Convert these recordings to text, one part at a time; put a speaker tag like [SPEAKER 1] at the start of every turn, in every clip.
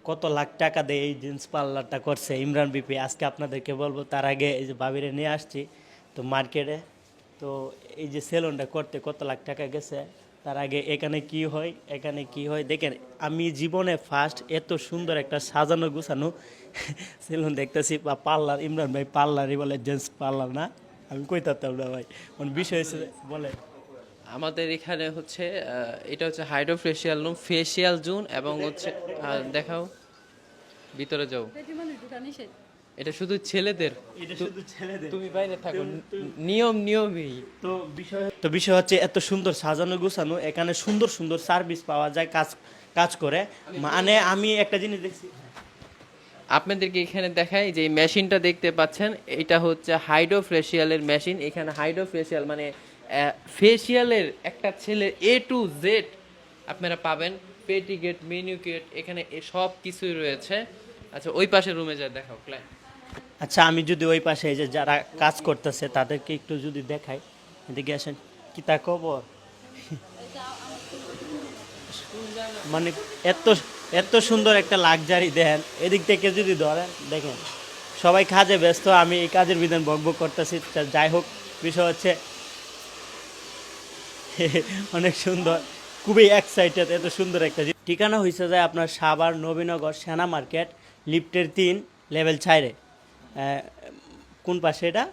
[SPEAKER 1] কত লাখ টাকা দিয়ে এই জিন্স পার্লারটা করছে ইমরান বিপি। আজকে আপনাদেরকে বলবো। তার আগে এই যে বাবিরে নিয়ে আসছি তো মার্কেটে, তো এই যে সেলুনটা করতে কত লাখ টাকা গেছে। তার আগে এখানে কি হয় দেখেন। আমি জীবনে ফার্স্ট এত সুন্দর একটা সাজানো গুছানো সেলুন দেখতেছি, বা পার্লার। ইমরান ভাই পার্লারই বলে, জেন্টস পার্লার না। আমি কই থাকতাম না ভাই, মানে বিষয় হচ্ছে বলে।
[SPEAKER 2] আমাদের এখানে হচ্ছে এটা হচ্ছে hydro facial room, facial zone এবং হচ্ছে দেখাও, ভিতরে যাও। এটা শুধু ছেলেদের।
[SPEAKER 1] এটা শুধু ছেলেদের।
[SPEAKER 2] তুমি বাইরে থাকো, নিয়মই।
[SPEAKER 1] তো বিষয় হচ্ছে এত সুন্দর সাজানো গুছানো, এখানে সুন্দর সুন্দর সার্ভিস পাওয়া যায়, কাজ কাজ করে। মানে আমি একটা জিনিস দেখছি।
[SPEAKER 2] আপনাদেরকে এখানে দেখাই যে এই মেশিনটা দেখতে পাচ্ছেন, এটা হচ্ছে হাইড্রো ফেশিয়ালের মেশিন। এখানে হাইড্রো ফেশিয়াল মানে ফেশিয়ালের একটা ছেলে A to Z আপনারা পাবেন। পেটিকেট, মেনিকিউর, এখানে সব কিছুই রয়েছে। আচ্ছা, ওই পাশের রুমে যা দেখাও ক্লায়েন্ট।
[SPEAKER 1] আচ্ছা, আমি যদি ওই পাশে এই যে যারা কাজ করতেছে তাদেরকে একটু যদি দেখাই, এদিকে আসেন। কি তা খবর? মানে এত এত সুন্দর একটা লাক্সারি দেন। এদিক থেকে যদি ধরেন দেখেন, সবাই কাজে ব্যস্ত, আমি এই কাজের বিধান বকবক করতেছি। যাই হোক, বিষয় হচ্ছে অনেক সুন্দর, খুবই এক্সাইটেড। এত সুন্দর একটা ঠিকানা হয়েছে যায় আপনার সাভার নবীনগর সেনা মার্কেট, লিফটের 3, লেভেল 4-এ। কোন পাশে এটা?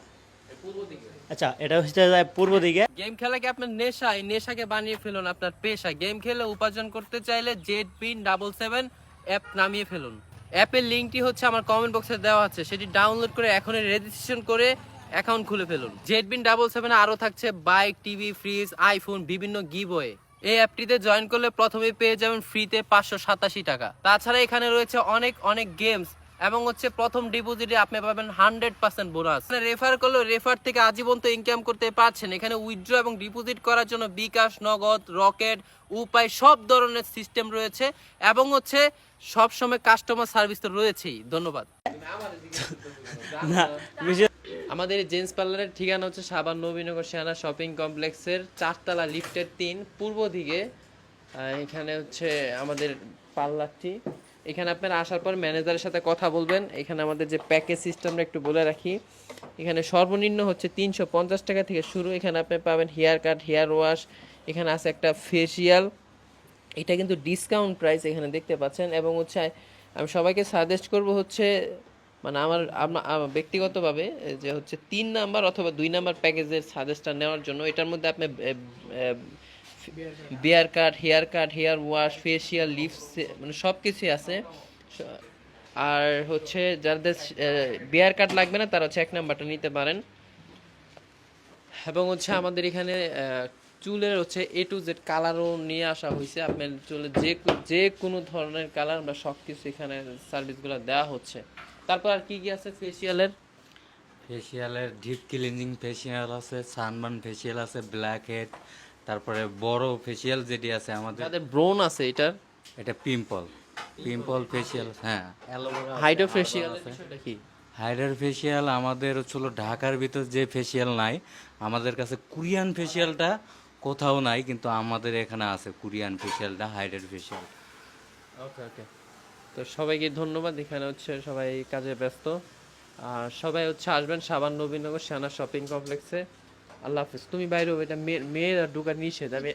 [SPEAKER 1] আচ্ছা, এটা হচ্ছে যায় পূর্ব দিকে।
[SPEAKER 2] গেম খেলা কি আপনার নেশা? এই নেশাকে বানিয়ে ফেলুন আপনার পেশা। গেম খেলে উপার্জন করতে চাইলে ZBIN77 অ্যাপ নামিয়ে ফেলুন। অ্যাপের লিঙ্কটি হচ্ছে আমার কমেন্ট বক্সে দেওয়া আছে, সেটি ডাউনলোড করে এখনই রেজিস্ট্রেশন করে অ্যাকাউন্ট খুলে ফেলুন। ZBIN77 আরও থাকছে বাইক, টিভি, ফ্রিজ, আইফোন, বিভিন্ন গিভওয়ে। এই অ্যাপটিতে জয়েন করলে প্রথমে পেয়ে যাবেন ফ্রিতে 587 টাকা। তাছাড়া এখানে রয়েছে অনেক অনেক গেমস এবং হচ্ছে প্রথম ডিপোজিটে আপনি পাবেন 100% বোনাস। রেফার করলে রেফার থেকে আজীবন তো ইনকাম করতে পারছেন। এখানে উইথড্র এবং ডিপোজিট করার জন্য বিকাশ, নগদ, রকেট, উপায় সব ধরনের সিস্টেম রয়েছে এবং হচ্ছে সব সময় কাস্টমার সার্ভিস তো রয়েছেই। ধন্যবাদ।
[SPEAKER 1] না, বিষয়
[SPEAKER 2] আমাদের জেন্টস পার্লারের ঠিকানা হচ্ছে সাভার নবীনগর সেনা শপিং কমপ্লেক্সের 4তলা, লিফটের 3, পূর্ব দিকে। এখানে হচ্ছে আমাদের পার্লারটি। এখানে আপনারা আসার পর ম্যানেজারের সাথে কথা বলবেন। এখানে আমাদের যে প্যাকেজ সিস্টেমটা একটু বলে রাখি। এখানে সর্বনিম্ন হচ্ছে 350 টাকা থেকে শুরু। এখানে আপনি পাবেন হেয়ার কাট, হেয়ার ওয়াশ, এখানে আছে একটা ফেসিয়াল। এটা কিন্তু ডিসকাউন্ট প্রাইস এখানে দেখতে পাচ্ছেন। এবং হচ্ছে আমি সবাইকে সাজেস্ট করব হচ্ছে, মানে আমার ব্যক্তিগতভাবে, যে হচ্ছে 3 নাম্বার অথবা 2 নাম্বার প্যাকেজের সাজেস্টটা নেওয়ার জন্য। এটার মধ্যে আপনি বিয়ার কাট, হেয়ার ওয়াশ, ফেসিয়াল, লিপস, মানে সব কিছুই আছে। আর হচ্ছে যাদের বিয়ার কাট লাগবে না তারা হচ্ছে 1 নাম্বারটা নিতে পারেন। এবং হচ্ছে আমাদের এখানে চুলের হচ্ছে A to Z কালারও নিয়ে আসা হয়েছে। আপনার চুলে যে কোনো ধরনের কালার, আমরা সব কিছু এখানে সার্ভিসগুলো দেওয়া হচ্ছে। তারপর আর কি কি আছে ফেসিয়ালের?
[SPEAKER 3] ফেসিয়ালের ডিপ ক্লিনজিং ফেসিয়াল আছে, সানবার্ন ফেসিয়াল আছে, ব্ল্যাক হেড, তারপরে বড় ফেসিয়াল যেটি আছে আমাদের,
[SPEAKER 2] যাদের ব্রোন আছে এটার
[SPEAKER 3] এটা পিম্পল ফেসিয়াল। হ্যাঁ, অ্যালোভেরা,
[SPEAKER 2] হাইড্রো ফেসিয়ালের বিষয়টা কি?
[SPEAKER 3] হাইডার ফেসিয়াল আমাদের হচ্ছিল ঢাকার ভিতর যে ফেসিয়াল নাই, আমাদের কাছে কোরিয়ান ফেসিয়ালটা কোথাও নাই, কিন্তু আমাদের এখানে আছে কোরিয়ান ফেসিয়ালটা, হাইডার ফেসিয়াল।
[SPEAKER 2] ওকে ওকে। তো সবাইকে ধন্যবাদ। এখানে হচ্ছে সবাই কাজে ব্যস্ত। আর সবাই হচ্ছে আসবেন সাবান নবীনগর সেনা শপিং কমপ্লেক্সে। আল্লাহ হাফিজ। তুমি বাইরে, এটা মেয়ের ঢোকার নিষেধ। আমি